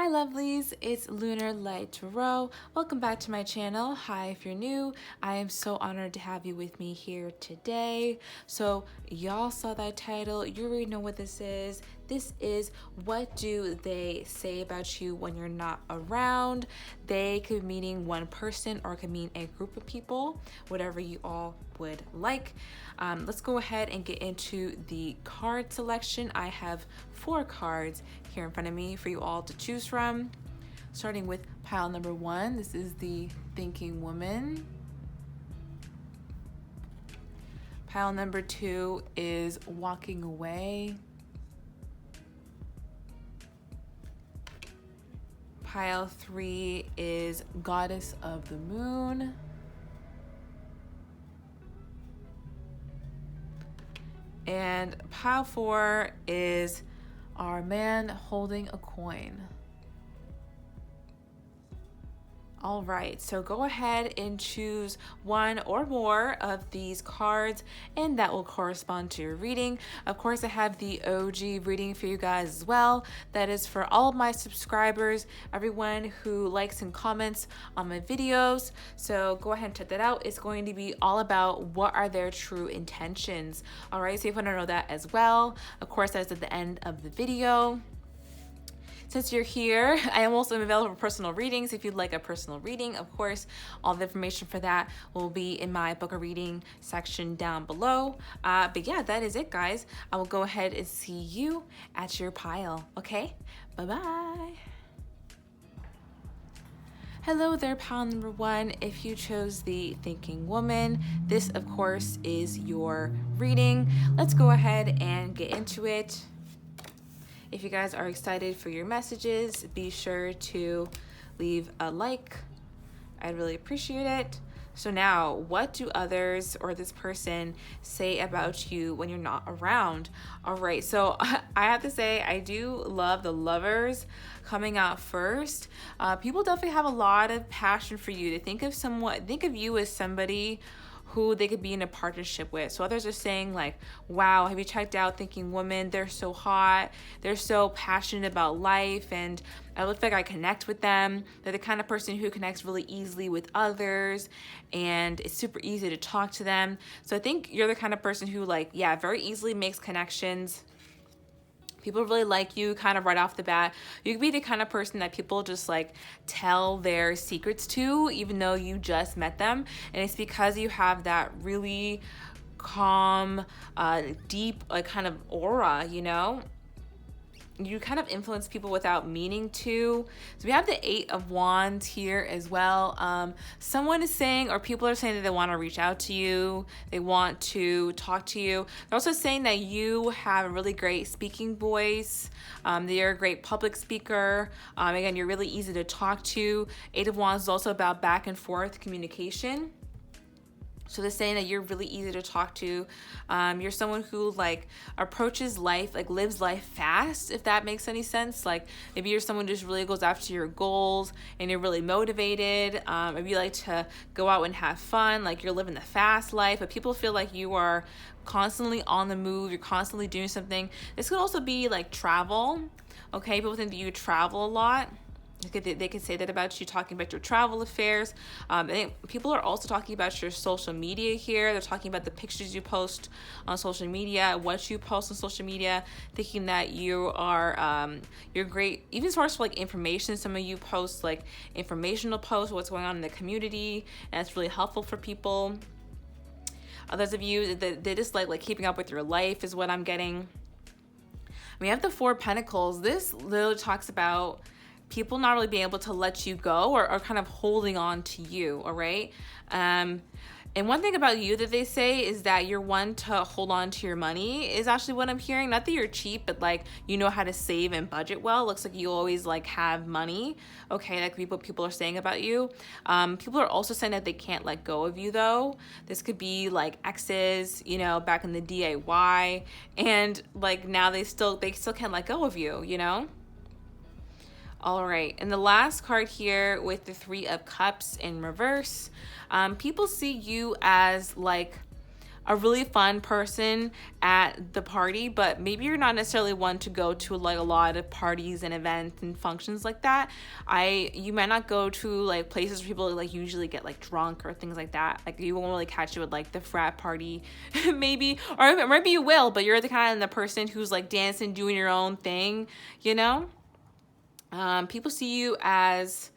Hi lovelies, it's Lunar Light Tarot. Welcome back to my channel. Hi if you're new. I am so honored to have you with me here today. So y'all saw that title, you already know what this is. This is what do they say about you when you're not around. They could be meaning one person or it could mean a group of people, whatever you all would like. Let's go ahead and get into the card selection. I have 4 cards here in front of me for you all to choose from. Starting with pile number 1, this is the Thinking Woman. Pile number 2 is Walking Away. Pile 3 is Goddess of the Moon. And pile 4 is Our Man Holding a Coin. All right, so go ahead and choose one or more of these cards and that will correspond to your reading. Of course, I have the OG reading for you guys as well. That is for all of my subscribers, everyone who likes and comments on my videos. So go ahead and check that out. It's going to be all about what are their true intentions. All right, so if you want to know that as well, of course, that's at the end of the video. Since you're here, I am also available for personal readings. If you'd like a personal reading, of course, all the information for that will be in my book a reading section down below. But yeah, that is it, guys. I will go ahead and see you at your pile. Okay, bye-bye. Hello there, pile number 1. If you chose the Thinking Woman, this, of course, is your reading. Let's go ahead and get into it. If you guys are excited for your messages, be sure to leave a like. I'd really appreciate it. So now, what do others or this person say about you when you're not around? All right, so I have to say, I do love the Lovers coming out first. People definitely have a lot of passion for you. They think of you as somebody who they could be in a partnership with. So others are saying like, wow, have you checked out Thinking Woman? They're so hot. They're so passionate about life. And I look like I connect with them. They're the kind of person who connects really easily with others. And it's super easy to talk to them. So I think you're the kind of person who very easily makes connections. People really like you kind of right off the bat. You could be the kind of person that people just tell their secrets to, even though you just met them. And it's because you have that really calm, deep, kind of aura, you know? You kind of influence people without meaning to. So we have the 8 of Wands here as well. Someone is saying, or people are saying that they want to reach out to you. They want to talk to you. They're also saying that you have a really great speaking voice. That you're a great public speaker. Again, you're really easy to talk to. 8 of Wands is also about back and forth communication. So they're saying that you're really easy to talk to. You're someone who approaches life, lives life fast, if that makes any sense. Maybe you're someone who just really goes after your goals and you're really motivated. Maybe you like to go out and have fun, you're living the fast life, but people feel like you are constantly on the move. You're constantly doing something. This could also be travel. Okay, people think that you travel a lot. They could say that about you, talking about your travel affairs. I think people are also talking about your social media here. They're talking about the pictures you post on social media, what you post on social media, thinking that you are, you're great. Even as far as information, some of you post informational posts, what's going on in the community, and it's really helpful for people. Others of you, they just like keeping up with your life is what I'm getting. We have the 4 of Pentacles. This literally talks about people not really being able to let you go or kind of holding on to you, all right? And one thing about you that they say is that you're one to hold on to your money is actually what I'm hearing. Not that you're cheap, but you know how to save and budget well. Looks like you always have money, okay? People are saying about you. People are also saying that they can't let go of you though. This could be exes, you know, back in the DIY, and now they still can't let go of you, you know? All right, and the last card here with the 3 of Cups in reverse, people see you as a really fun person at the party, but maybe you're not necessarily one to go to like a lot of parties and events and functions like that. You might not go to like places where people like usually get like drunk or things like that. Like you won't really catch it with like the frat party maybe, or maybe you will, but you're the kind of the person who's like dancing, doing your own thing, you know. People see you as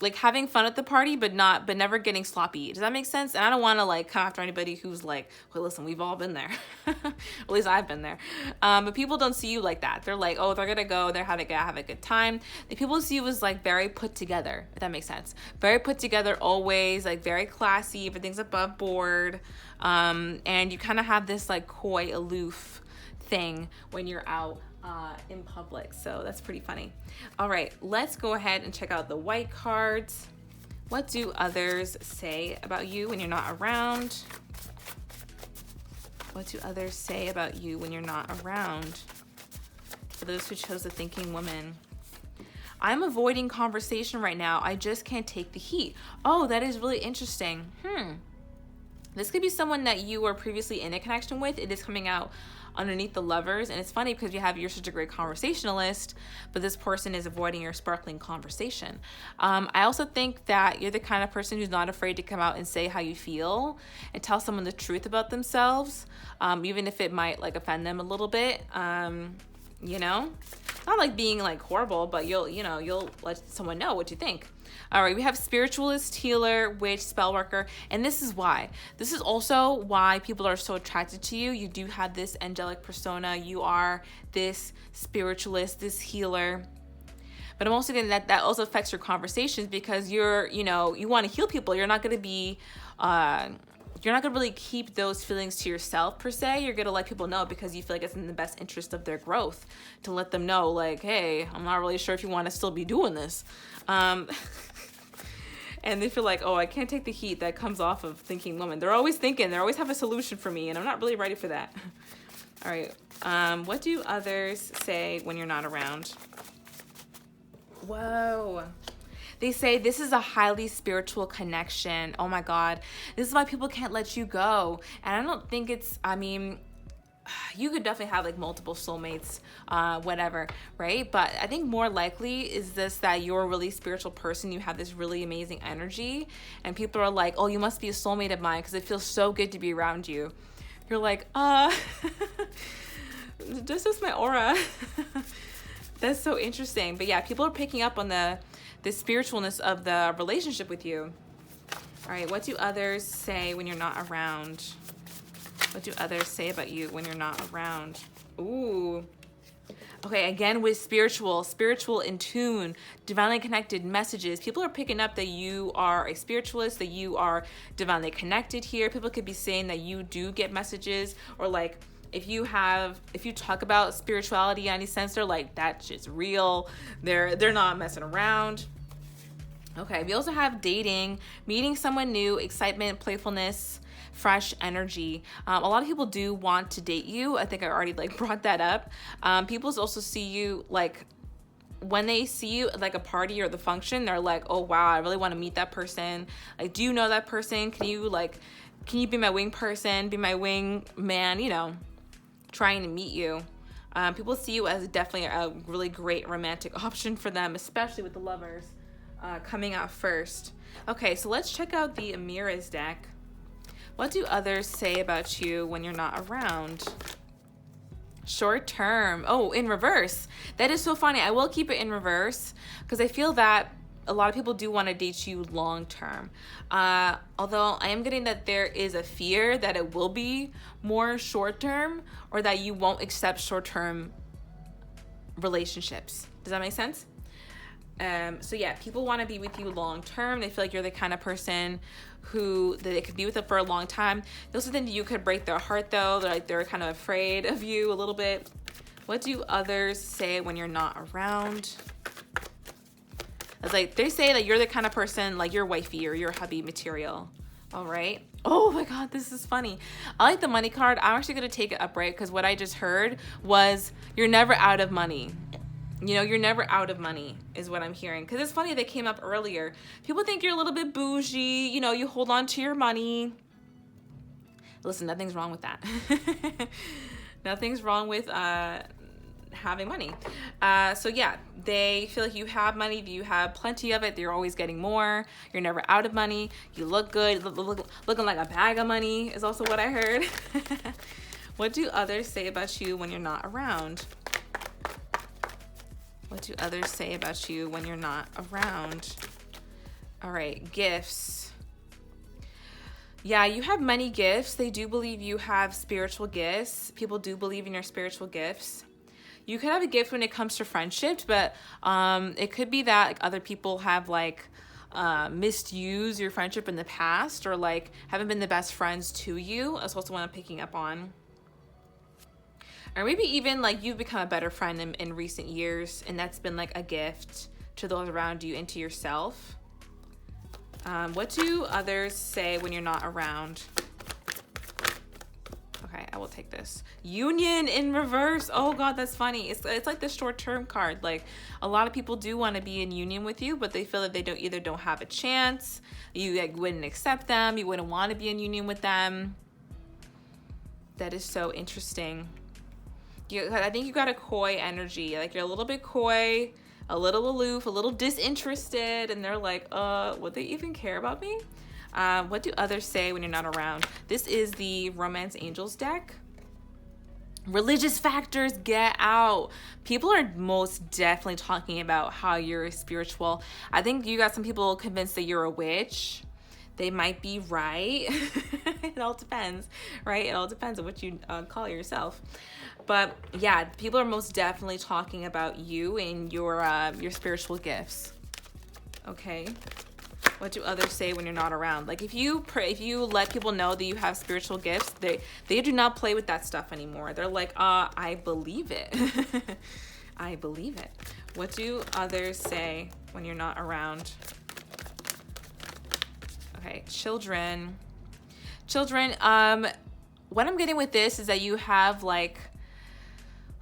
like having fun at the party, but never getting sloppy. Does that make sense? And I don't want to like come after anybody who's like, well, listen, we've all been there. At least I've been there. But people don't see you like that. They're like, oh, they're gonna go, they're gonna have a good time. The people see you as like very put together, if that makes sense. Very put together always, like very classy, everything's above board. And you kind of have this like coy, aloof thing when you're out in public. So that's pretty funny. All right, let's go ahead and check out the white cards. What do others say about you when you're not around? What do others say about you when you're not around? For those who chose the thinking woman. I'm avoiding conversation right now. I just can't take the heat. Oh, that is really interesting. This could be someone that you were previously in a connection with. It is coming out underneath the Lovers, and it's funny because you're such a great conversationalist, but this person is avoiding your sparkling conversation. I also think that you're the kind of person who's not afraid to come out and say how you feel and tell someone the truth about themselves, even if it might like offend them a little bit. You know, not like being like horrible, but you'll let someone know what you think. All right, we have spiritualist, healer, witch, spell worker, and this is why. This is also why people are so attracted to you. You do have this angelic persona. You are this spiritualist, this healer. But I'm also getting that also affects your conversations because you want to heal people. You're not going to be you're not going to really keep those feelings to yourself per se. You're going to let people know because you feel like it's in the best interest of their growth to let them know like, hey, I'm not really sure if you want to still be doing this. And they feel like, oh, I can't take the heat that comes off of thinking woman. They're always thinking, they always have a solution for me, and I'm not really ready for that. All right. What do others say when you're not around? Whoa. They say this is a highly spiritual connection. Oh my God. This is why people can't let you go. And I don't think you could definitely have like multiple soulmates, whatever, right? But I think more likely is this that you're a really spiritual person. You have this really amazing energy and people are like, oh, you must be a soulmate of mine because it feels so good to be around you. You're like, this is my aura. That's so interesting. But yeah, people are picking up on the spiritualness of the relationship with you. All right, what do others say when you're not around? What do others say about you when you're not around? Ooh. Okay, again with spiritual in tune, divinely connected messages. People are picking up that you are a spiritualist, that you are divinely connected here. People could be saying that you do get messages, or like if you talk about spirituality in any sense, they're like, that shit's real. They're not messing around. Okay, we also have dating, meeting someone new, excitement, playfulness, fresh energy. A lot of people do want to date you. I think I already like brought that up. People also see you like when they see you at like a party or the function, they're like, oh wow, I really want to meet that person. Like, do you know that person? Can you be my wing person, be my wing man, trying to meet you. People see you as definitely a really great romantic option for them, especially with the Lovers coming out first. Okay, so let's check out the Amira's deck. What do others say about you when you're not around? Short term. Oh, in reverse. That is so funny. I will keep it in reverse because I feel that a lot of people do want to date you long term. Although I am getting that there is a fear that it will be more short term or that you won't accept short term relationships. Does that make sense? So yeah, people want to be with you long term. They feel like you're the kind of person who that they could be with them for a long time. They also think you could break their heart though. They're kind of afraid of you a little bit. What do others say when you're not around? It's like they say that you're the kind of person like your wifey or your hubby material. All right. Oh my God, this is funny. I like the money card. I'm actually gonna take it up, right? Because what I just heard was you're never out of money. You're never out of money is what I'm hearing. Because it's funny, they came up earlier. People think you're a little bit bougie. You hold on to your money. Listen, nothing's wrong with that. Nothing's wrong with having money. So yeah, they feel like you have money, you have plenty of it, you're always getting more, you're never out of money, you look good, looking like a bag of money is also what I heard. What do others say about you when you're not around? What do others say about you when you're not around? All right, gifts. Yeah, you have many gifts. They do believe you have spiritual gifts. People do believe in your spiritual gifts. You could have a gift when it comes to friendships, but it could be that like other people have like misused your friendship in the past, or like haven't been the best friends to you. That's also what I'm picking up on. Or maybe even like you've become a better friend in recent years, and that's been like a gift to those around you and to yourself. What do others say when you're not around? Okay, I will take this. Union in reverse. Oh God, that's funny. It's like the short-term card. Like a lot of people do want to be in union with you, but they feel that they don't have a chance. You like wouldn't accept them. You wouldn't want to be in union with them. That is so interesting. I think you got a coy energy. Like you're a little bit coy, a little aloof, a little disinterested, and they're like, would they even care about me? What do others say when you're not around? This is the Romance Angels deck. Religious factors, get out. People are most definitely talking about how you're spiritual. I think you got some people convinced that you're a witch. They might be right. It all depends, right? It all depends on what you call yourself. But yeah, people are most definitely talking about you and your spiritual gifts. Okay. What do others say when you're not around? Like if you let people know that you have spiritual gifts, they do not play with that stuff anymore. They're like, I believe it. I believe it. What do others say when you're not around? Okay, children. What I'm getting with this is that you have like,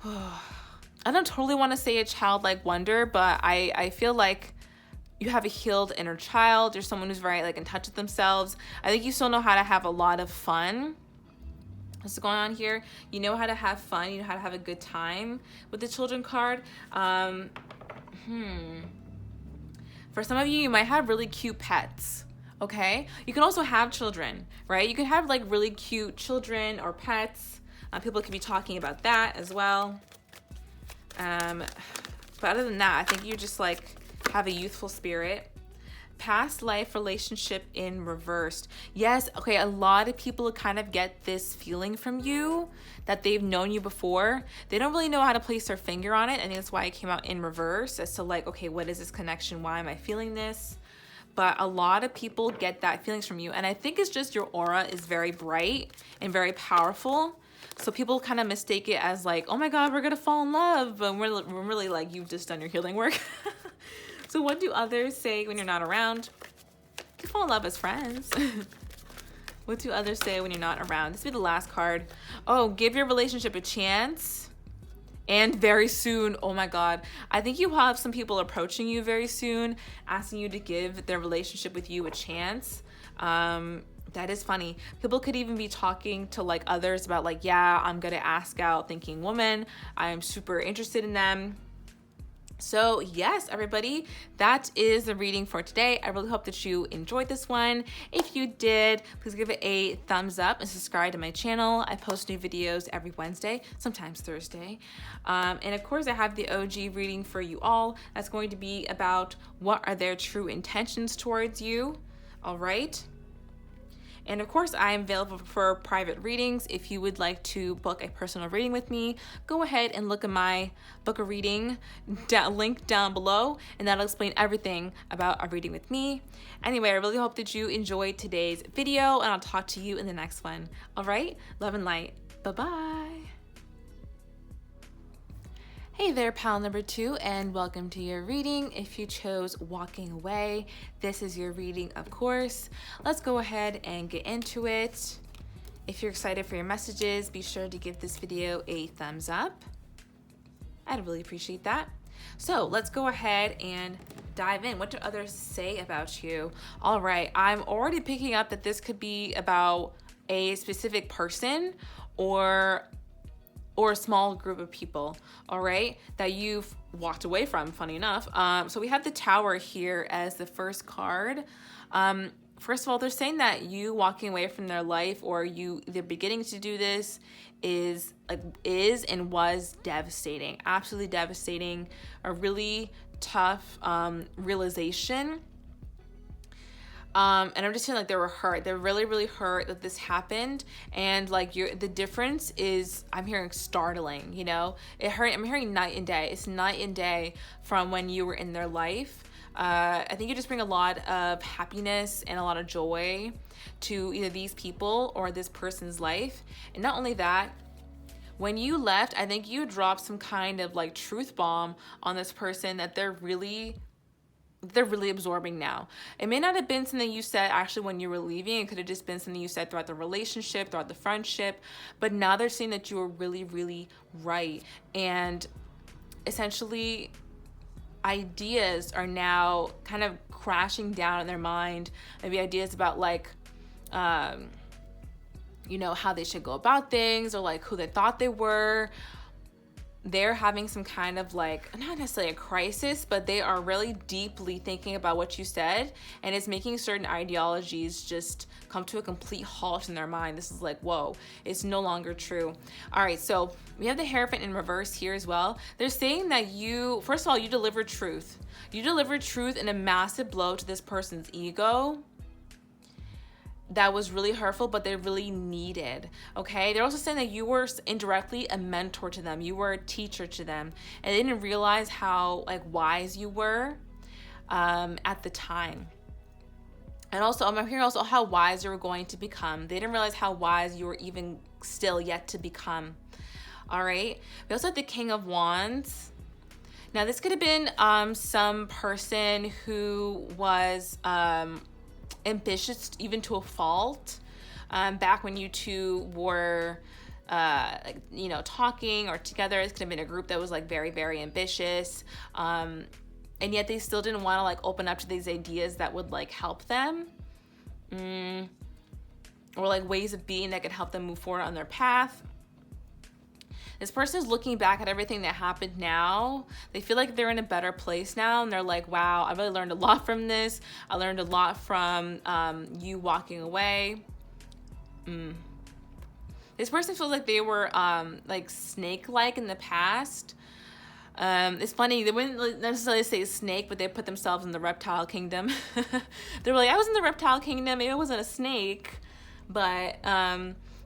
I don't totally want to say a childlike wonder, but I feel like you have a healed inner child. You're someone who's very like in touch with themselves. I think you still know how to have a lot of fun. What's going on here? You know how to have fun. You know how to have a good time with the children card. For some of you might have really cute pets. Okay, you can also have children, right? You can have like really cute children or pets. People could be talking about that as well. But other than that, I think you just like have a youthful spirit. Past life relationship in reversed. Yes, okay, a lot of people kind of get this feeling from you that they've known you before. They don't really know how to place their finger on it. I think that's why it came out in reverse, as to like, okay, what is this connection? Why am I feeling this? But a lot of people get that feelings from you. And I think it's just your aura is very bright and very powerful. So people kind of mistake it as like, oh my God, we're going to fall in love. But we're really like, you've just done your healing work. So what do others say when you're not around? You fall in love as friends. What do others say when you're not around? This will be the last card. Oh, give your relationship a chance. And very soon, oh my God. I think you have some people approaching you very soon, asking you to give their relationship with you a chance. That is funny. People could even be talking to like others about like, yeah, I'm gonna ask out thinking woman. I'm super interested in them. So yes, everybody, that is the reading for today. I really hope that you enjoyed this one. If you did, please give it a thumbs up and subscribe to my channel. I post new videos every Wednesday, sometimes Thursday. And of course, I have the OG reading for you all. That's going to be about what are their true intentions towards you. All right. And of course, I am available for private readings. If you would like to book a personal reading with me, go ahead and look at my book a reading link down below, and that'll explain everything about a reading with me. Anyway, I really hope that you enjoyed today's video, and I'll talk to you in the next one. All right, love and light. Bye-bye. Hey there, pal number 2, and welcome to your reading. If you chose walking away, this is your reading, of course. Let's go ahead and get into it. If you're excited for your messages, be sure to give this video a thumbs up. I'd really appreciate that. So let's go ahead and dive in. What do others say about you? All right, I'm already picking up that this could be about a specific person or a small group of people, all right, that you've walked away from, funny enough. So we have the Tower here as the first card. First of all, they're saying that you walking away from their life, or they're beginning to do this, is and was devastating, absolutely devastating, a really tough realization. And I'm just saying, like, they were hurt. They're really, really hurt that this happened. And like, the difference is, I'm hearing startling, you know, I'm hearing night and day. It's night and day from when you were in their life. I think you just bring a lot of happiness and a lot of joy to either these people or this person's life. And not only that, when you left, I think you dropped some kind of like truth bomb on this person that they're really absorbing now. It may not have been something you said actually when you were leaving. It could have just been something you said throughout the relationship, throughout the friendship. But now they're seeing that you were really, really right. And essentially, ideas are now kind of crashing down in their mind. Maybe ideas about like, you know, how they should go about things, or like who they thought they were. They're having some kind of like, not necessarily a crisis, but they are really deeply thinking about what you said, and it's making certain ideologies just come to a complete halt in their mind. This is like, whoa, it's no longer true. All right, so we have the Hierophant in reverse here as well. They're saying that you, first of all, you delivered truth. You delivered truth in a massive blow to this person's ego that was really hurtful, but they really needed, okay? They're also saying that you were indirectly a mentor to them. You were a teacher to them, and they didn't realize how like wise you were at the time. And also, I'm hearing also how wise you were going to become. They didn't realize how wise you were even still yet to become, all right? We also have the King of Wands. Now, this could have been some person who was ambitious even to a fault, back when you two were like, you know, talking or together. It could have been a group that was like very, very ambitious, and yet they still didn't want to like open up to these ideas that would like help them, or like ways of being that could help them move forward on their path. This person is looking back at everything that happened now. They feel like they're in a better place now, and they're like, wow, I really learned a lot from this. I learned a lot from you walking away. This person feels like they were like snake-like in the past. It's funny, they wouldn't necessarily say snake, but they put themselves in the reptile kingdom. They were like, I was in the reptile kingdom, maybe I wasn't a snake, but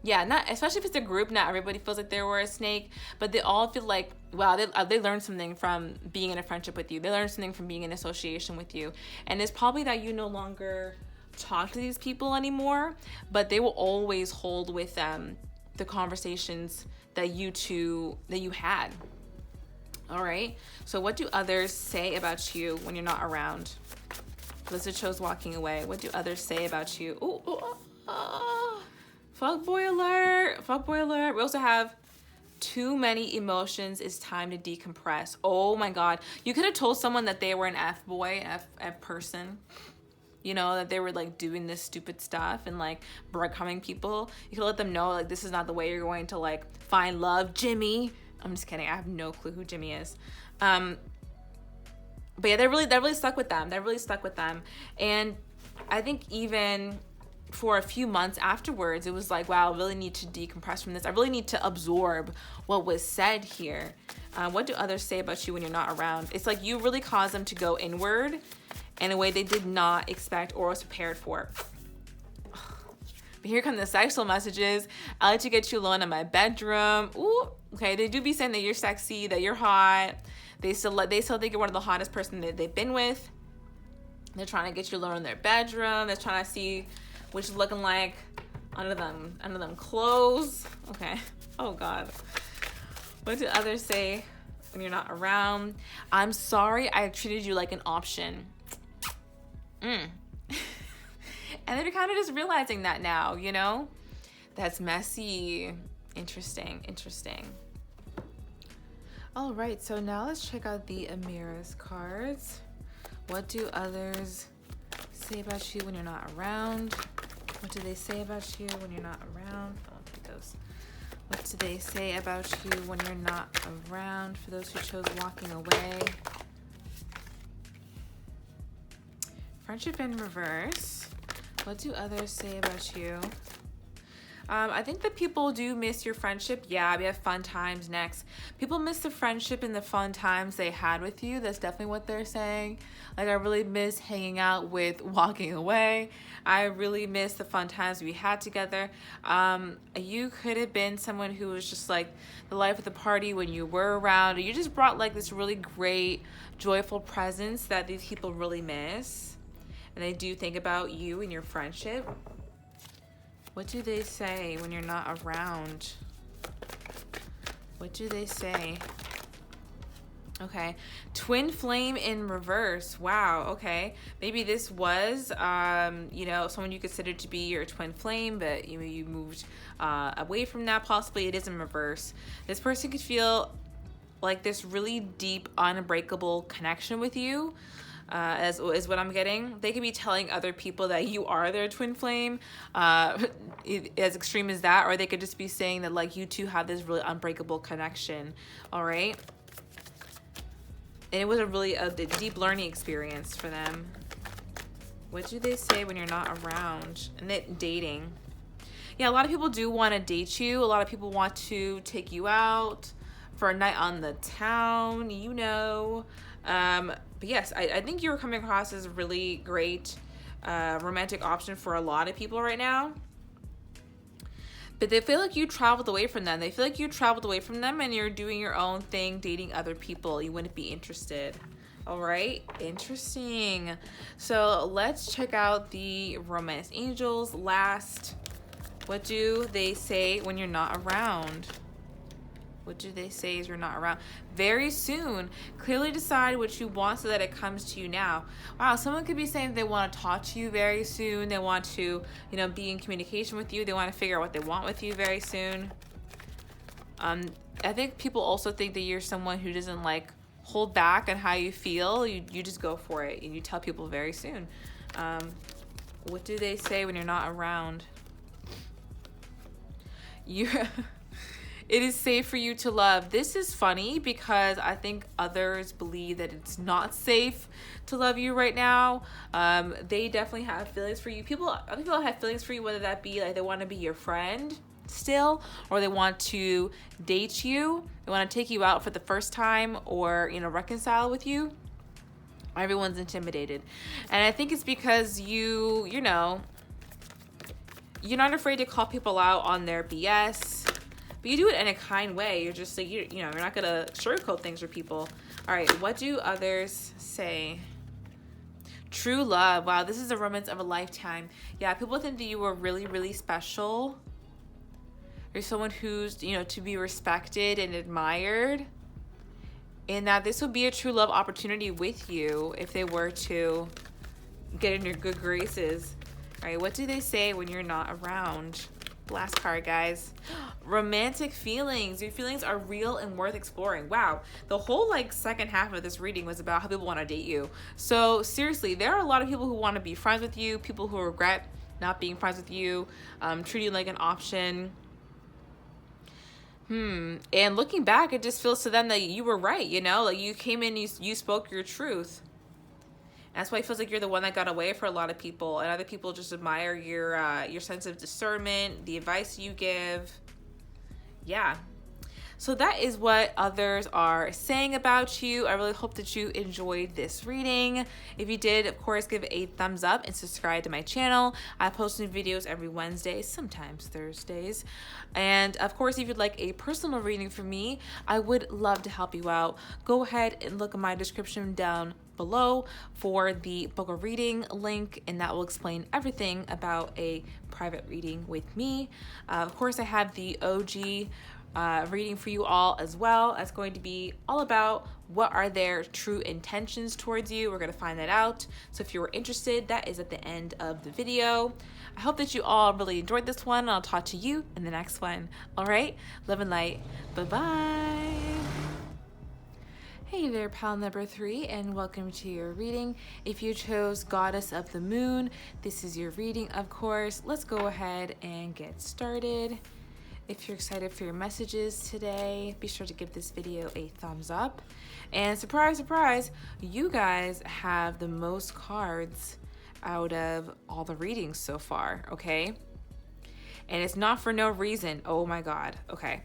yeah, not especially if it's a group. Not everybody feels like they were a snake, but they all feel like, wow, they learned something from being in a friendship with you. They learned something from being in association with you. And it's probably that you no longer talk to these people anymore, but they will always hold with them the conversations that you had. All right. So what do others say about you when you're not around? Blizzard chose walking away. What do others say about you? Fuckboy alert. Fuckboy alert. We also have too many emotions. It's time to decompress. Oh my God. You could have told someone that they were an F-boy, F person. You know, that they were like doing this stupid stuff and like breadcrumbing people. You could let them know like this is not the way you're going to like find love, Jimmy. I'm just kidding. I have no clue who Jimmy is. But yeah, that really stuck with them. That really stuck with them. And I think even for a few months afterwards, it was like, wow, I really need to decompress from this. I really need to absorb what was said here. What do others say about you when you're not around? It's like you really caused them to go inward in a way they did not expect or was prepared for. But here come the sexual messages. I like to get you alone in my bedroom. Ooh, okay, they do be saying that you're sexy, that you're hot. They still think you're one of the hottest person that they've been with. They're trying to get you alone in their bedroom. They're trying to see what you're looking like under them clothes. Okay. Oh God. What do others say when you're not around? I'm sorry I treated you like an option. And they're kind of just realizing that now, you know? That's messy. Interesting. All right, so now let's check out the Amira's cards. What do others say about you when you're not around? What do they say about you when you're not around? I'll take those. What do they say about you when you're not around? For those who chose walking away. Friendship in reverse. What do others say about you? I think that people do miss your friendship. Yeah, we have fun times next. People miss the friendship and the fun times they had with you. That's definitely what they're saying. Like, I really miss hanging out with walking away. I really miss the fun times we had together. You could have been someone who was just like the life of the party when you were around. You just brought like this really great, joyful presence that these people really miss. And they do think about you and your friendship. What do they say when you're not around? What do they say? Okay, twin flame in reverse. Wow, okay. Maybe this was, you know, someone you considered to be your twin flame, but you moved away from that. Possibly it is in reverse. This person could feel like this really deep, unbreakable connection with you. Is what I'm getting. They could be telling other people that you are their twin flame, as extreme as that, or they could just be saying that like you two have this really unbreakable connection. All right, and it was a deep learning experience for them. What do they say when you're not around? And that dating. Yeah, a lot of people do want to date you. A lot of people want to take you out for a night on the town, you know. But yes, I think you're coming across as a really great romantic option for a lot of people right now. But they feel like you traveled away from them. They feel like you traveled away from them and you're doing your own thing, dating other people. You wouldn't be interested. All right, interesting. So let's check out the romance angels last. What do they say when you're not around? What do they say as you're not around? Very soon. Clearly decide what you want so that it comes to you now. Wow, someone could be saying they want to talk to you very soon. They want to, you know, be in communication with you. They want to figure out what they want with you very soon. I think people also think that you're someone who doesn't like hold back on how you feel. You just go for it and you tell people very soon. What do they say when you're not around? It is safe for you to love. This is funny because I think others believe that it's not safe to love you right now. They definitely have feelings for you. Other people have feelings for you, whether that be like they want to be your friend still, or they want to date you. They want to take you out for the first time, or, you know, reconcile with you. Everyone's intimidated. And I think it's because you know, you're not afraid to call people out on their BS. But you do it in a kind way. You're just like, you know, you're not going to sugarcoat things for people. All right, what do others say? True love. Wow, this is a romance of a lifetime. Yeah, people think that you were really, really special. You're someone who's, you know, to be respected and admired. And that this would be a true love opportunity with you if they were to get in your good graces. All right, what do they say when you're not around? Last card, guys. Romantic feelings. Your feelings are real and worth exploring. Wow, the whole like second half of this reading was about how people want to date you. So seriously, there are a lot of people who want to be friends with you, people who regret not being friends with you, treating you like an option. And looking back, it just feels to them that you were right, you know, like you came in, you spoke your truth. That's why it feels like you're the one that got away for a lot of people, and other people just admire your sense of discernment, the advice you give. Yeah. So that is what others are saying about you. I really hope that you enjoyed this reading. If you did, of course, give it a thumbs up and subscribe to my channel. I post new videos every Wednesday, sometimes Thursdays. And of course, if you'd like a personal reading from me, I would love to help you out. Go ahead and look at my description down below for the book a reading link, and that will explain everything about a private reading with me. Of course, I have the OG reading for you all as well. That's going to be all about what are their true intentions towards you. We're going to find that out. So if you were interested, that is at the end of the video. I hope that you all really enjoyed this one, and I'll talk to you in the next one. All right, love and light. Bye-bye. Hey there, pal number 3, and welcome to your reading. If you chose Goddess of the Moon, this is your reading, of course. Let's go ahead and get started. If you're excited for your messages today, be sure to give this video a thumbs up. And surprise, surprise, you guys have the most cards out of all the readings so far, okay? And it's not for no reason. Oh my God. Okay.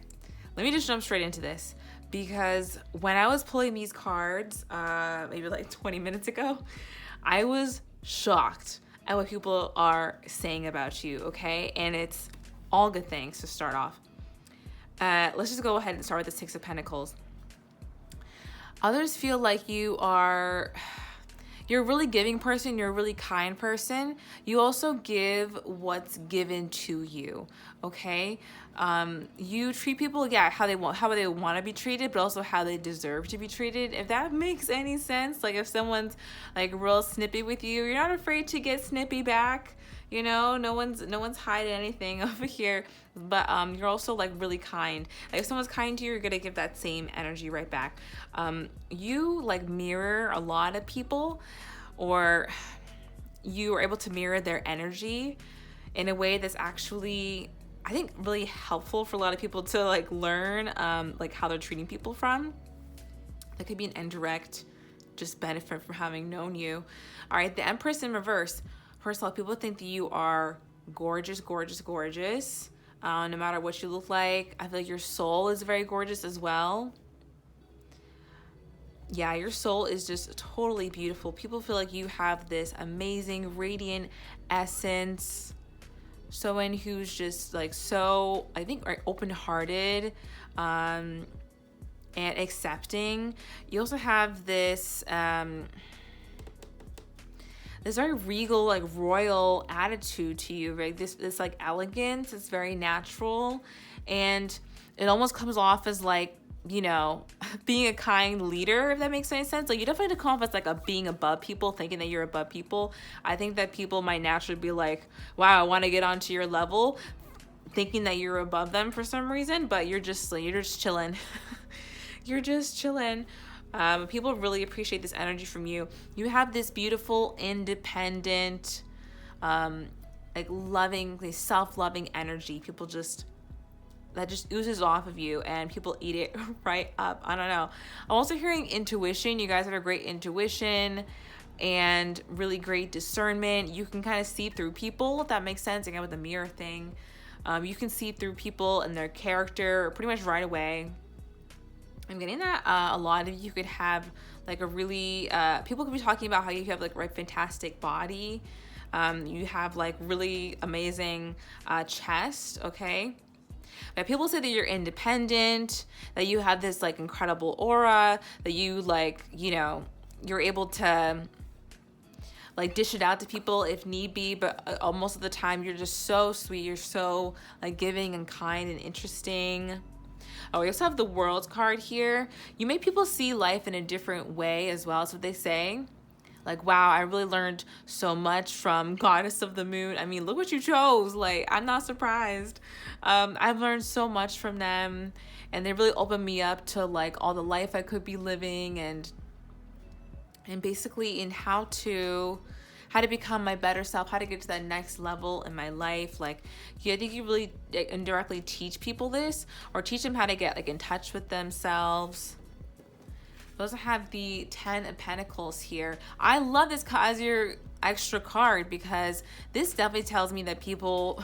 Let me just jump straight into this, because when I was pulling these cards, maybe like 20 minutes ago, I was shocked at what people are saying about you, okay? And it's all good things to start off. Let's just go ahead and start with the Six of Pentacles. Others feel like you're a really giving person, you're a really kind person. You also give what's given to you, okay? You treat people, how they want to be treated, but also how they deserve to be treated. If that makes any sense, like if someone's like real snippy with you, you're not afraid to get snippy back. You know, no one's hiding anything over here, but you're also like really kind. Like if someone's kind to you, you're gonna give that same energy right back. You like mirror a lot of people, or you are able to mirror their energy in a way that's actually, I think, really helpful for a lot of people to like learn like how they're treating people from. That could be an indirect just benefit from having known you. All right, the Empress in reverse. First of all, people think that you are gorgeous, gorgeous, gorgeous. No matter what you look like. I feel like your soul is very gorgeous as well. Yeah, your soul is just totally beautiful. People feel like you have this amazing, radiant essence. Someone who's just like so, I think, open-hearted and accepting. You also have this this very regal, like royal attitude to you, right? This like elegance. It's very natural, and it almost comes off as like, you know, being a kind leader, if that makes any sense. Like you definitely come off as like being above people, thinking that you're above people. I think that people might naturally be like, wow, I want to get onto your level, thinking that you're above them for some reason, but you're just chilling. You're just chilling. People really appreciate this energy from you. You have this beautiful, independent, like loving, self-loving energy. People that just oozes off of you, and people eat it right up. I don't know. I'm also hearing intuition. You guys have a great intuition and really great discernment. You can kind of see through people, if that makes sense. Again, with the mirror thing, you can see through people and their character pretty much right away. I'm getting that a lot of you could have like a really, people could be talking about how you have like a fantastic body. You have like really amazing chest, okay? But people say that you're independent, that you have this like incredible aura, that you like, you know, you're able to like dish it out to people if need be, but most of the time you're just so sweet. You're so like giving and kind and interesting. Oh, we also have the World card here. You make people see life in a different way as well. That's what they say. Like, wow, I really learned so much from Goddess of the Moon. I mean, look what you chose. Like, I'm not surprised. I've learned so much from them, and they really opened me up to like all the life I could be living, and basically in how to become my better self, how to get to that next level in my life. Like, yeah, I think you really indirectly teach people this, or teach them how to get like in touch with themselves. We also have the 10 of Pentacles here. I love this as your extra card, because this definitely tells me that people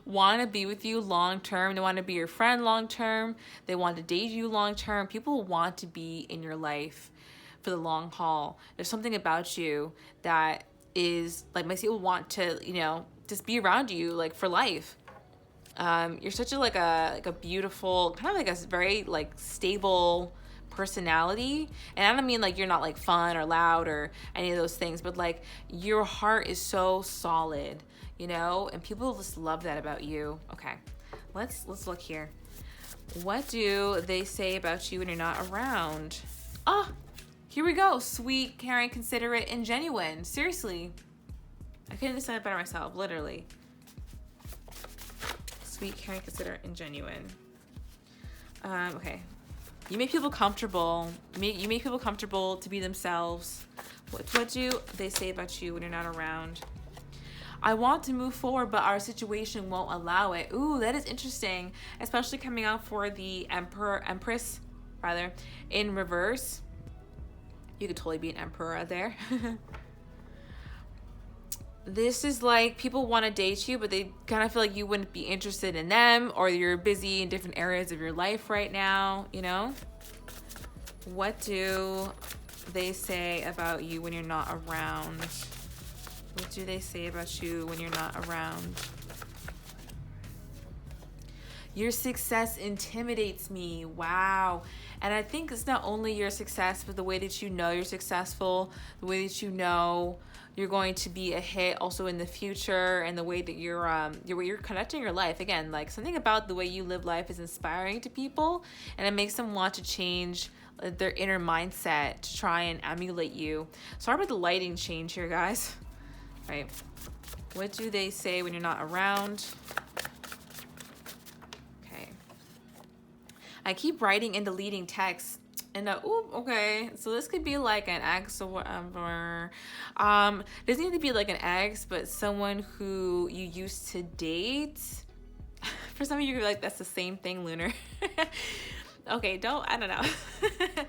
want to be with you long term. They want to be your friend long term. They want to date you long term. People want to be in your life for the long haul. There's something about you that is like, makes people want to, you know, just be around you like for life. You're such a beautiful, kind of like a very like stable personality. And I don't mean like you're not like fun or loud or any of those things, but like your heart is so solid, you know, and people just love that about you. Okay, let's look here. What do they say about you when you're not around? Oh, here we go. Sweet, caring, considerate, and genuine. Seriously, I couldn't have said it better myself, literally. Sweet, caring, considerate, and genuine. Okay. You make people comfortable. You make people comfortable to be themselves. What do they say about you when you're not around? I want to move forward, but our situation won't allow it. Ooh, that is interesting, especially coming out for the Empress, rather, in reverse. You could totally be an emperor there. This is like people want to date you, but they kind of feel like you wouldn't be interested in them, or you're busy in different areas of your life right now, you know? What do they say about you when you're not around? What do they say about you when you're not around? Your success intimidates me. Wow. And I think it's not only your success, but the way that you know you're successful, the way that you know you're going to be a hit also in the future, and the way that you're connecting your life. Again, like something about the way you live life is inspiring to people, and it makes them want to change their inner mindset to try and emulate you. Sorry about the lighting change here, guys. Right. What do they say when you're not around? Okay. I keep writing and deleting texts. And ooh, okay. So this could be like an ex or whatever. Doesn't need to be like an ex, but someone who you used to date. For some of you, like that's the same thing, Lunar. Okay, I don't know. But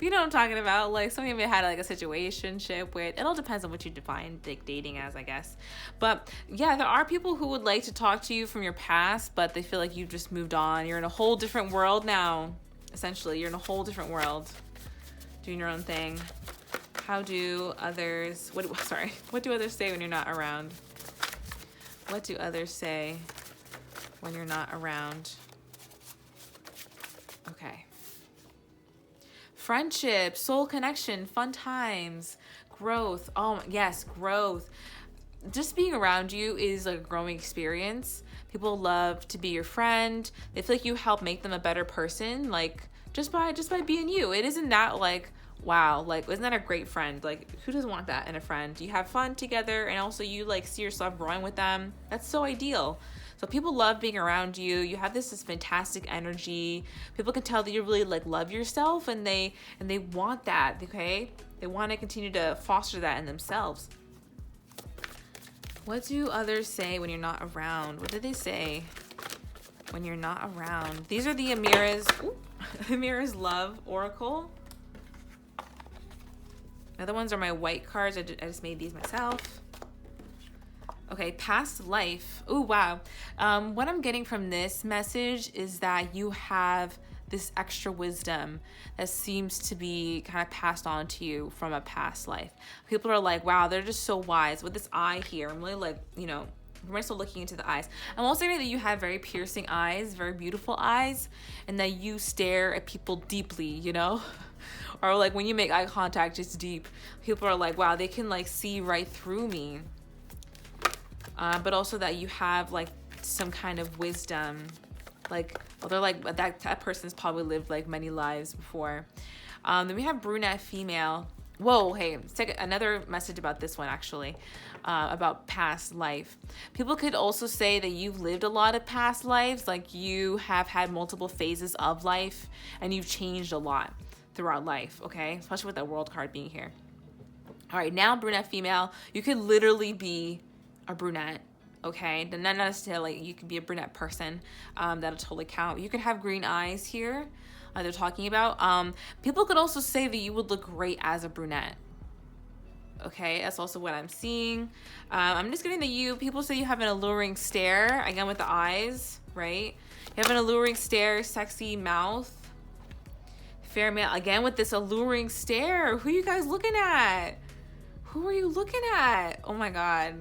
you know what I'm talking about. Like some of you had like a situationship with, it all depends on what you define like dating as, I guess. But yeah, there are people who would like to talk to you from your past, but they feel like you've just moved on. You're in a whole different world now. Essentially, you're in a whole different world, doing your own thing. How do others, what do others say when you're not around? What do others say when you're not around? Okay. Friendship, soul connection, fun times, growth. Oh, yes, growth. Just being around you is like a growing experience. People love to be your friend. They feel like you help make them a better person, like just by being you. It isn't that like, wow, like isn't that a great friend? Like who doesn't want that in a friend? You have fun together, and also you like see yourself growing with them. That's so ideal. So people love being around you. You have this fantastic energy. People can tell that you really like love yourself, and they want that, okay? They want to continue to foster that in themselves. What do others say when you're not around? What do they say when you're not around? These are the Amira's Love Oracle. Other ones are my white cards. I just made these myself. Okay, past life. Oh, wow. What I'm getting from this message is that you have this extra wisdom that seems to be kind of passed on to you from a past life. People are like, wow, they're just so wise. With this eye here, I'm really like, you know, we're still looking into the eyes. I'm also saying that you have very piercing eyes, very beautiful eyes, and that you stare at people deeply, you know? Or like when you make eye contact, it's deep. People are like, wow, they can like see right through me. But also that you have like some kind of wisdom, like, well, they're like that person's probably lived like many lives before. Then we have brunette female. Whoa, hey, let's take another message about this one actually, about past life. People could also say that you've lived a lot of past lives, like you have had multiple phases of life and you've changed a lot throughout life, okay? Especially with that world card being here. All right, now brunette female, you could literally be a brunette, okay? Not necessarily you could be a brunette person, that'll totally count. You could have green eyes here, they're talking about. People could also say that you would look great as a brunette, okay? That's also what I'm seeing. I'm just getting that people say you have an alluring stare, again with the eyes, right? You have an alluring stare, sexy mouth, fair male, again with this alluring stare. Who are you guys looking at? Who are you looking at? Oh my God.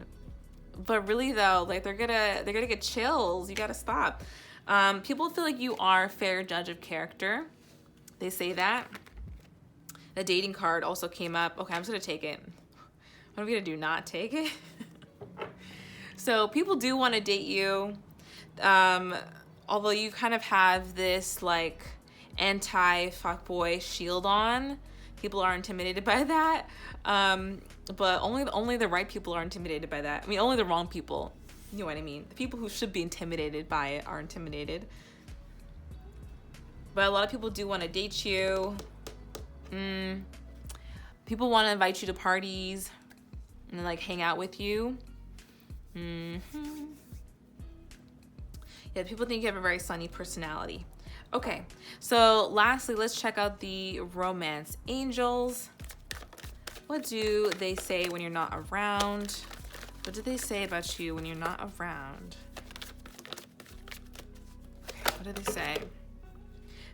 But really though, like they're gonna get chills. You gotta stop. People feel like you are a fair judge of character. They say that. The dating card also came up. Okay, I'm just gonna take it. What am I gonna do? Not take it? So people do want to date you. Although you kind of have this like anti-fuckboy shield on. People are intimidated by that. But only the right people are intimidated by that. I mean, only the wrong people. You know what I mean? The people who should be intimidated by it are intimidated. But a lot of people do want to date you. People want to invite you to parties and like hang out with you. Yeah, people think you have a very sunny personality. Okay, so lastly, let's check out the romance angels. What do they say when you're not around? What do they say about you when you're not around? What do they say?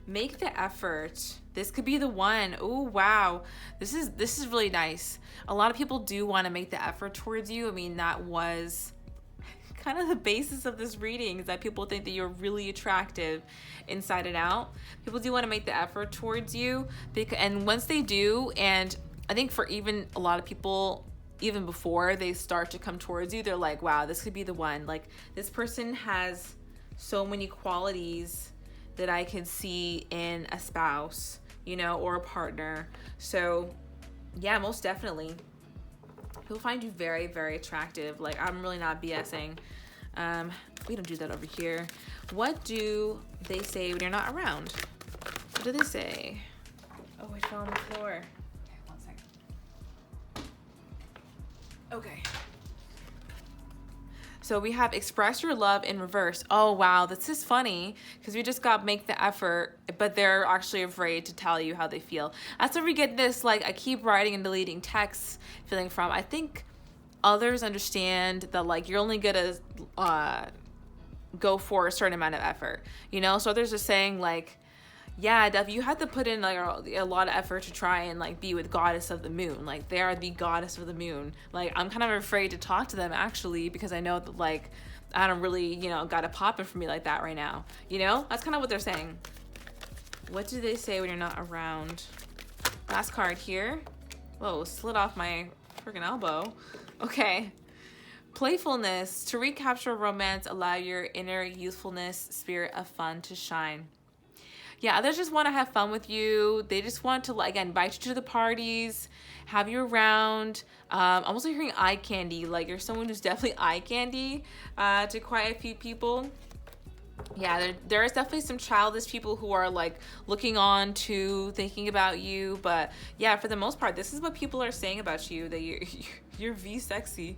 Make the effort. This could be the one. Oh, wow. This is really nice. A lot of people do want to make the effort towards you. I mean, that was kind of the basis of this reading, is that people think that you're really attractive inside and out. People do want to make the effort towards you, and once they do, and I think for even a lot of people, even before they start to come towards you, they're like, wow, this could be the one. Like, this person has so many qualities that I can see in a spouse, you know, or a partner. So yeah, most definitely. He'll find you very, very attractive. Like, I'm really not BSing. We don't do that over here. What do they say when you're not around? What do they say? Oh, I fell on the floor. Okay, 1 second. Okay. So we have express your love in reverse. Oh, wow. This is funny because we just got make the effort, but they're actually afraid to tell you how they feel. That's where we get this, like, I keep writing and deleting texts feeling from. I think others understand that, like, you're only going to go for a certain amount of effort, you know? So others are saying, like, yeah, Def, you had to put in like a lot of effort to try and like be with Goddess of the Moon. Like, they are the Goddess of the Moon. Like, I'm kind of afraid to talk to them actually, because I know that, like, I don't really, you know, got it popping for me like that right now. You know, that's kind of what they're saying. What do they say when you're not around? Last card here. Whoa, slid off my freaking elbow. Okay. Playfulness. To recapture romance, allow your inner youthfulness, spirit of fun to shine. Yeah, others just want to have fun with you. They just want to, like, invite you to the parties, have you around. I'm also hearing eye candy. Like, you're someone who's definitely eye candy to quite a few people. Yeah, there is definitely some childish people who are, like, looking on to thinking about you. But yeah, for the most part, this is what people are saying about you, that you're V-sexy.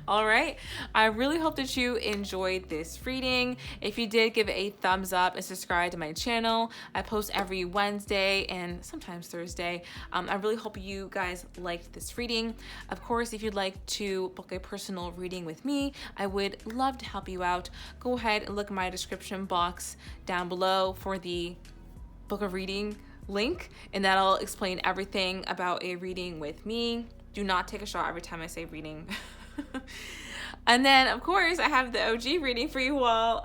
All right. I really hope that you enjoyed this reading. If you did, give it a thumbs up and subscribe to my channel. I post every Wednesday and sometimes Thursday. I really hope you guys liked this reading. Of course, if you'd like to book a personal reading with me, I would love to help you out. Go ahead and look in my description box down below for the book a reading link, and that'll explain everything about a reading with me. Do not take a shot every time I say reading. And then, of course, I have the OG reading for you all.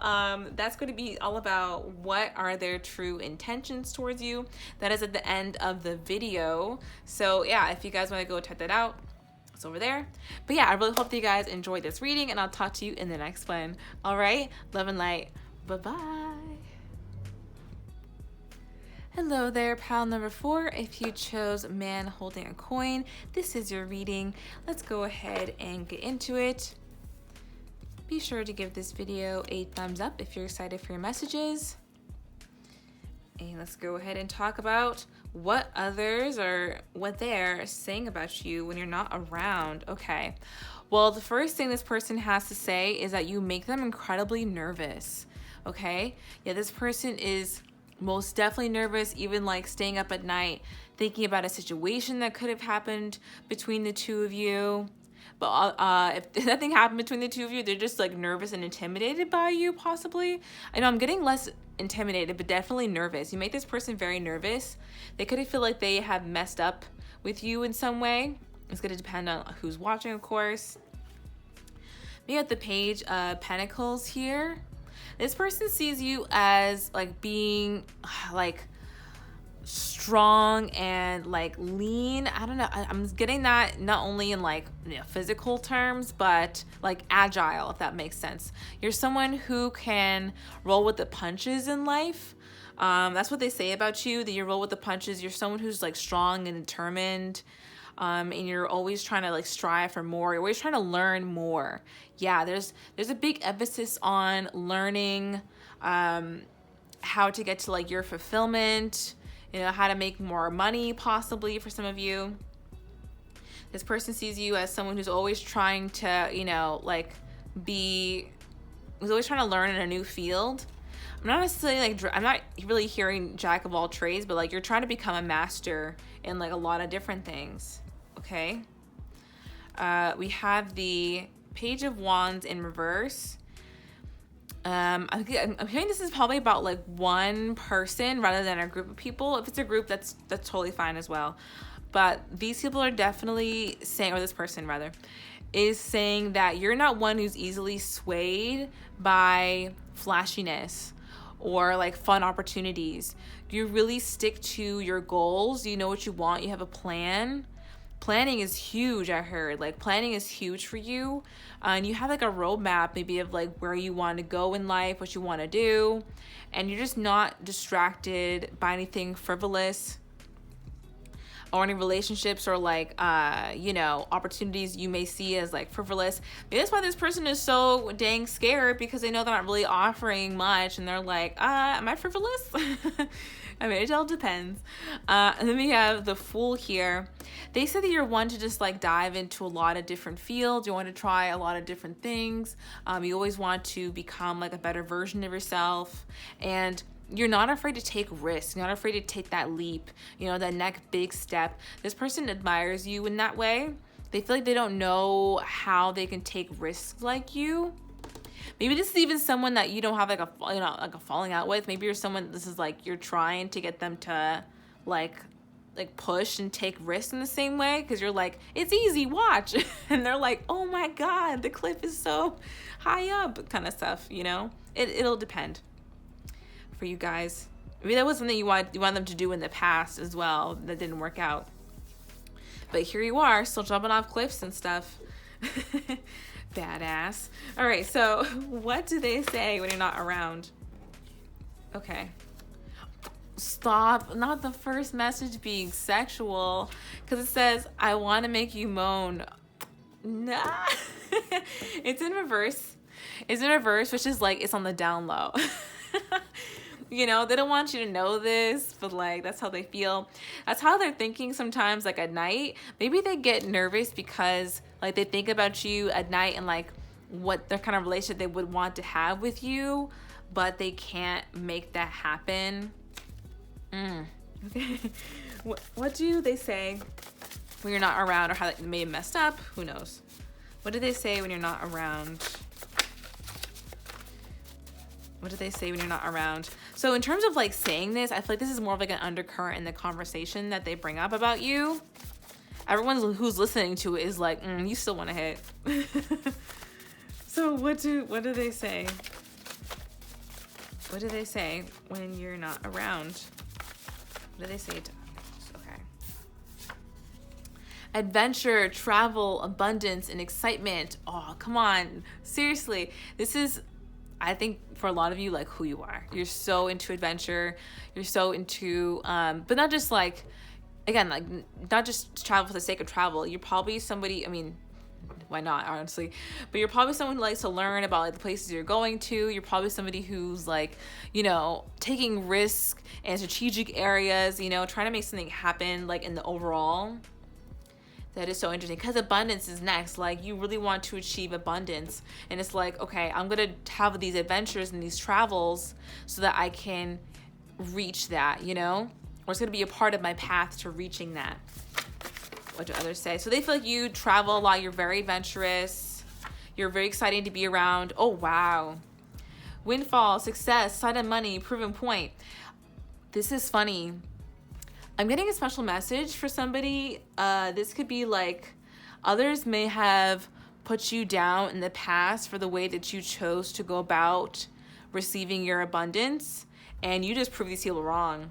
That's going to be all about what are their true intentions towards you. That is at the end of the video. So yeah, if you guys want to go check that out, it's over there. But yeah, I really hope that you guys enjoyed this reading, and I'll talk to you in the next one. All right, love and light. Bye-bye. Hello there, pal number 4. If you chose man holding a coin, this is your reading. Let's go ahead and get into it. Be sure to give this video a thumbs up if you're excited for your messages. And let's go ahead and talk about what others or what they're saying about you when you're not around. Okay. Well, the first thing this person has to say is that you make them incredibly nervous. Okay. Yeah, this person is most definitely nervous, even like staying up at night, thinking about a situation that could have happened between the two of you. But if nothing happened between the two of you, they're just like nervous and intimidated by you, possibly. I know I'm getting less intimidated, but definitely nervous. You make this person very nervous. They could feel like they have messed up with you in some way. It's going to depend on who's watching, of course. We have the Page of Pentacles here. This person sees you as like being like strong and like lean. I don't know. I'm getting that not only in like, you know, physical terms, but like agile, if that makes sense. You're someone who can roll with the punches in life. That's what they say about you, that you roll with the punches. You're someone who's like strong and determined. And you're always trying to like strive for more. You're always trying to learn more. Yeah, there's a big emphasis on learning, how to get to like your fulfillment, you know, how to make more money possibly for some of you. This person sees you as someone who's always trying to, you know, like who's always trying to learn in a new field. I'm not necessarily like, I'm not really hearing jack of all trades, but like you're trying to become a master in like a lot of different things. Okay. We have the Page of Wands in reverse. I'm hearing this is probably about like one person rather than a group of people. If it's a group, that's totally fine as well. But these people are definitely saying, or this person rather, is saying that you're not one who's easily swayed by flashiness or like fun opportunities. You really stick to your goals. You know what you want. You have a plan. Planning is huge, I heard. Like planning is huge for you. And you have like a roadmap maybe of like where you want to go in life, what you want to do. And you're just not distracted by anything frivolous or any relationships or like, you know, opportunities you may see as like frivolous. Maybe that's why this person is so dang scared, because they know they're not really offering much. And they're like, am I frivolous? I mean, it all depends. And then we have the Fool here. They said that you're one to just like dive into a lot of different fields. You want to try a lot of different things. You always want to become like a better version of yourself. And you're not afraid to take risks. You're not afraid to take that leap, you know, that next big step. This person admires you in that way. They feel like they don't know how they can take risks like you. Maybe this is even someone that you don't have like a, you know, like a falling out with. Maybe you're someone, this is like you're trying to get them to like push and take risks in the same way, because you're like, it's easy, watch. And they're like, oh my God, the cliff is so high up, kind of stuff, you know. It'll depend for you guys. Maybe that was something you want them to do in the past as well that didn't work out. But here you are, still jumping off cliffs and stuff. Badass. All right, so what do they say when you're not around? Okay. Stop. Not the first message being sexual, because it says, I want to make you moan. Nah. It's in reverse. It's in reverse, which is like, it's on the down low. You know, they don't want you to know this, but like, that's how they feel. That's how they're thinking sometimes, like at night. Maybe they get nervous because like they think about you at night and like what their kind of relationship they would want to have with you, but they can't make that happen. Okay. What do they say when you're not around, or how they may have messed up? Who knows? What do they say when you're not around? What do they say when you're not around? So in terms of like saying this, I feel like this is more of like an undercurrent in the conversation that they bring up about you. Everyone who's listening to it is like, you still want to hit. So what do they say? What do they say when you're not around? What do they say to others? Okay. Adventure, travel, abundance, and excitement. Oh, come on. Seriously. This is, I think, for a lot of you, like who you are. You're so into adventure. You're so into, but not just like, again, like not just travel for the sake of travel. You're probably somebody, I mean, why not, honestly? But you're probably someone who likes to learn about like the places you're going to. You're probably somebody who's like, you know, taking risks in strategic areas, you know, trying to make something happen like in the overall. That is so interesting, because abundance is next. Like you really want to achieve abundance, and it's like, okay, I'm gonna have these adventures and these travels so that I can reach that, you know, or it's gonna be a part of my path to reaching that. What do others say? So they feel like you travel a lot. You're very adventurous. You're very exciting to be around. Oh wow, windfall, success, sudden money, proven point. This is funny. I'm getting a special message for somebody. This could be like, others may have put you down in the past for the way that you chose to go about receiving your abundance, and you just proved these people wrong.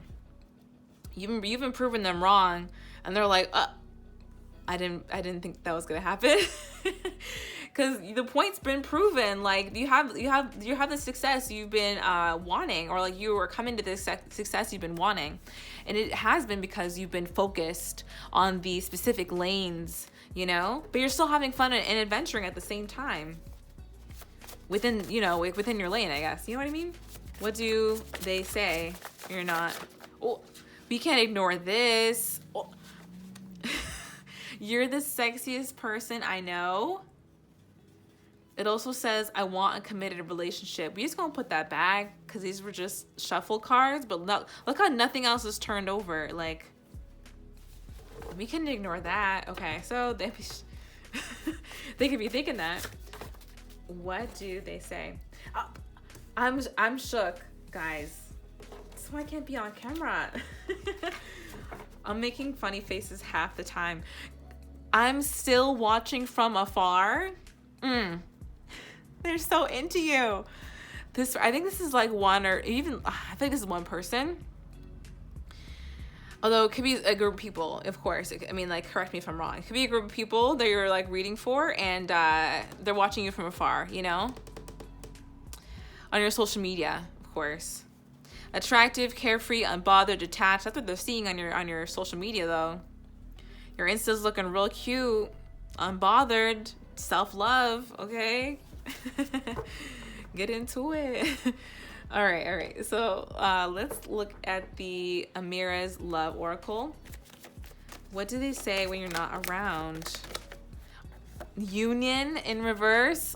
You've been proving them wrong, and they're like, I didn't think that was gonna happen. Because the point's been proven. Like you have the success you've been wanting, or like you are coming to the success you've been wanting, and it has been because you've been focused on the specific lanes, you know. But you're still having fun and adventuring at the same time. Within, you know, within your lane, I guess. You know what I mean? What do they say? You're not. Oh, we can't ignore this. Oh. You're the sexiest person I know. It also says, I want a committed relationship. We just gonna put that back because these were just shuffle cards. But look how nothing else is turned over. Like, we can ignore that. Okay, so they could be thinking that. What do they say? Oh, I'm shook, guys. That's why I can't be on camera. I'm making funny faces half the time. I'm still watching from afar. They're so into you. I think this is like one, or even I think this is one person. Although it could be a group of people, of course. I mean, like, correct me if I'm wrong. It could be a group of people that you're like reading for, and they're watching you from afar, you know? On your social media, of course. Attractive, carefree, unbothered, detached. That's what they're seeing on your social media, though. Your Insta's looking real cute, unbothered, self-love, okay? Get into it. All right. So let's look at the Amira's Love Oracle. What do they say when you're not around? Union in reverse.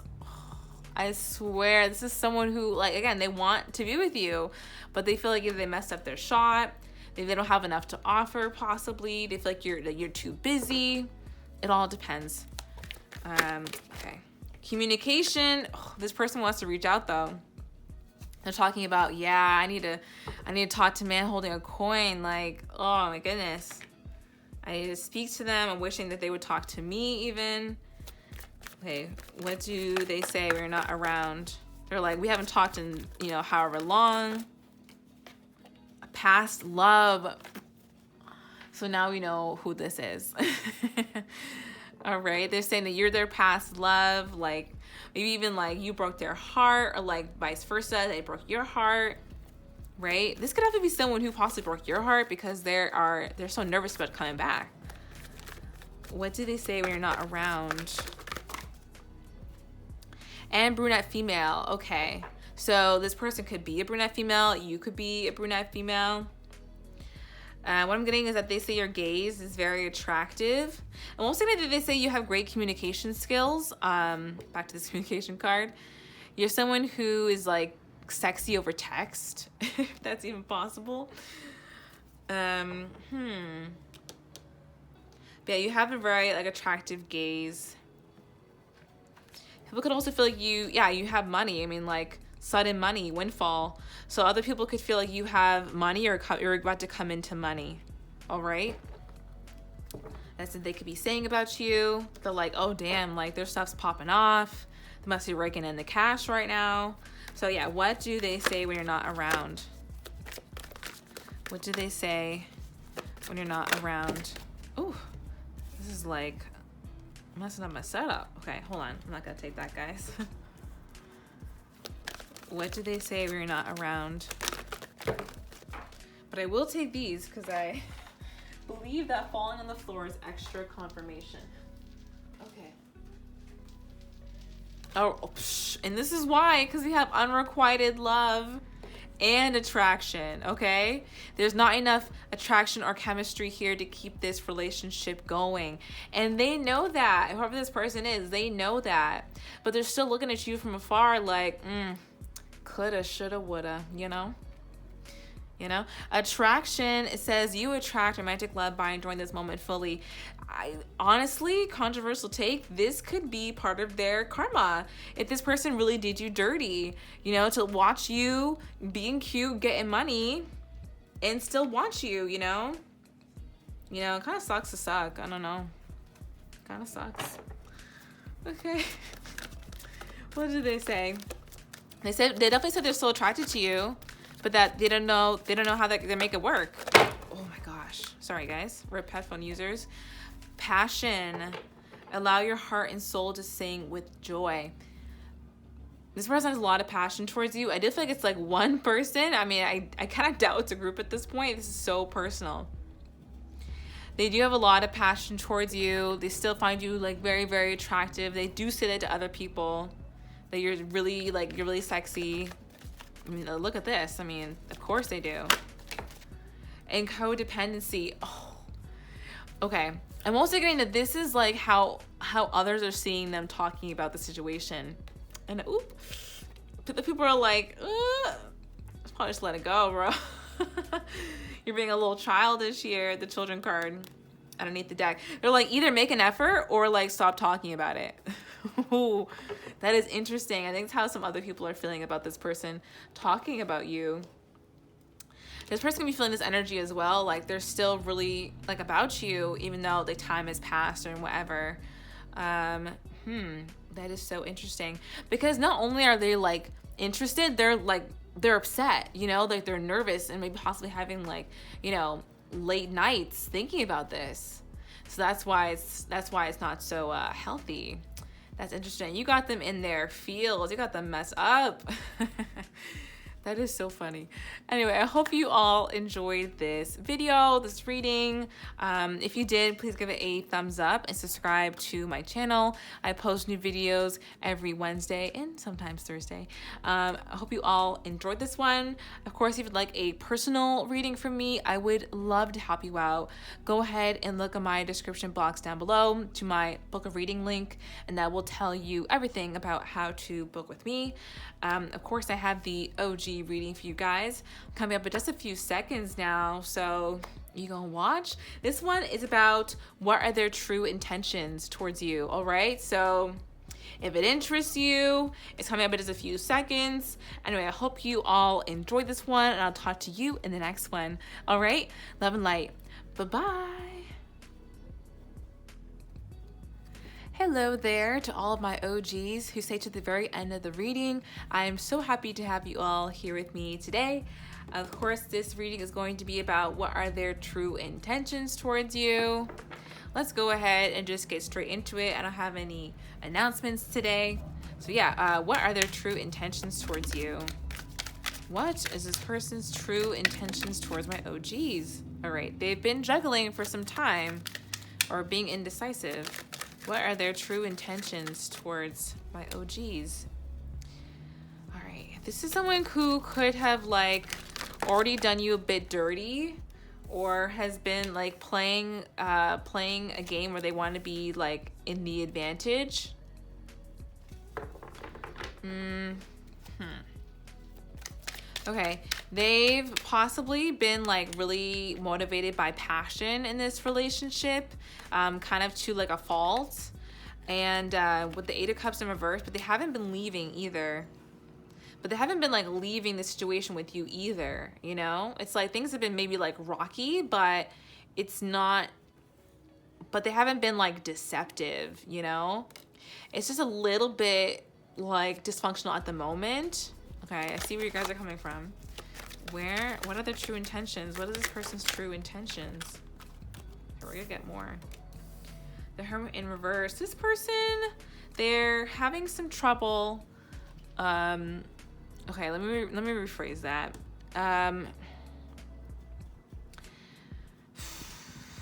I swear, this is someone who, like, again, they want to be with you, but they feel like either they messed up their shot, they don't have enough to offer, possibly. They feel like you're too busy. It all depends. Okay. Communication. Oh, this person wants to reach out, though. They're talking about, I need to talk to man holding a coin. Like, oh my goodness. I need to speak to them. I'm wishing that they would talk to me even. Okay, what do they say when you're not around? They're like, we haven't talked in, however long. A past love. So now we know who this is. All right, they're saying that you're their past love, like maybe even like you broke their heart, or like vice versa, they broke your heart, right? This could have to be someone who possibly broke your heart because they're so nervous about coming back. What do they say when you're not around? And brunette female. Okay, so this person could be a brunette female, you could be a brunette female. What I'm getting is that they say your gaze is very attractive. And also that they say you have great communication skills. Back to this communication card. You're someone who is like sexy over text, if that's even possible. But yeah, you have a very like attractive gaze. People could also feel like you have money. I mean, like sudden money, windfall. So other people could feel like you have money or you're about to come into money. All right. That's what they could be saying about you. They're like, oh, damn, like their stuff's popping off. They must be raking in the cash right now. So yeah, what do they say when you're not around? What do they say when you're not around? Ooh, this is like messing up my setup. Okay, hold on. I'm not gonna take that, guys. What do they say when you're not around? But I will take these because I believe that falling on the floor is extra confirmation. Okay. And this is why, because we have unrequited love and attraction, okay? There's not enough attraction or chemistry here to keep this relationship going. And they know that. Whoever this person is, they know that. But they're still looking at you from afar like, coulda, shoulda, woulda, you know? Attraction, it says you attract romantic love by enjoying this moment fully. Honestly, controversial take, this could be part of their karma. If this person really did you dirty, to watch you being cute, getting money, and still watch you, it kind of sucks to suck. I don't know. Kind of sucks. Okay. What did they say? They definitely said they're so attracted to you, but that they don't know how they make it work. Oh my gosh. Sorry guys. RIP headphone users. Passion. Allow your heart and soul to sing with joy. This person has a lot of passion towards you. I do feel like it's like one person. I mean, I kind of doubt it's a group at this point. This is so personal. They do have a lot of passion towards you. They still find you like very, very attractive. They do say that to other people, that you're really sexy. I mean, look at this. I mean, of course they do. And codependency. Oh, okay. I'm also getting that this is like how others are seeing them talking about the situation. And the people are like, probably just let it go, bro. You're being a little childish here. The children card underneath the deck. They're like, either make an effort or like stop talking about it. Ooh, that is interesting. I think it's how some other people are feeling about this person talking about you. This person can be feeling this energy as well. Like they're still really like about you, even though the time has passed or whatever. That is so interesting, because not only are they like interested, they're upset, you know, like they're nervous and maybe possibly having like, you know, late nights thinking about this. So that's why it's not so healthy. That's interesting. You got them in their feels. You got them messed up. That is so funny. Anyway, I hope you all enjoyed this video, this reading. If you did, please give it a thumbs up and subscribe to my channel. I post new videos every Wednesday and sometimes Thursday. I hope you all enjoyed this one. Of course, if you'd like a personal reading from me, I would love to help you out. Go ahead and look at my description box down below to my book of reading link, and that will tell you everything about how to book with me. Of course, I have the OG reading for you guys coming up in just a few seconds now, so you gonna watch. This one is about what are their true intentions towards you. All right, so if it interests you, it's coming up in just a few seconds. Anyway, I hope you all enjoyed this one, and I'll talk to you in the next one. All right, love and light. Bye-bye. Hello there to all of my OGs who stay to the very end of the reading. I am so happy to have you all here with me today. Of course, this reading is going to be about what are their true intentions towards you. Let's go ahead and just get straight into it. I don't have any announcements today. So yeah, what are their true intentions towards you? What is this person's true intentions towards my OGs? All right, they've been juggling for some time or being indecisive. What are their true intentions towards my OGs? All right, this is someone who could have like already done you a bit dirty, or has been like playing a game where they want to be like in the advantage. Okay, they've possibly been like really motivated by passion in this relationship, kind of to like a fault, and with the Eight of Cups in reverse, but they haven't been leaving either. But they haven't been like leaving the situation with you either, you know? It's like things have been maybe like rocky, but it's not, but they haven't been like deceptive, you know? It's just a little bit like dysfunctional at the moment. Okay, I see where you guys are coming from. What are their true intentions? What is this person's true intentions? Here, we're gonna get more. The Hermit in reverse. This person, they're having some trouble. Okay, let me rephrase that.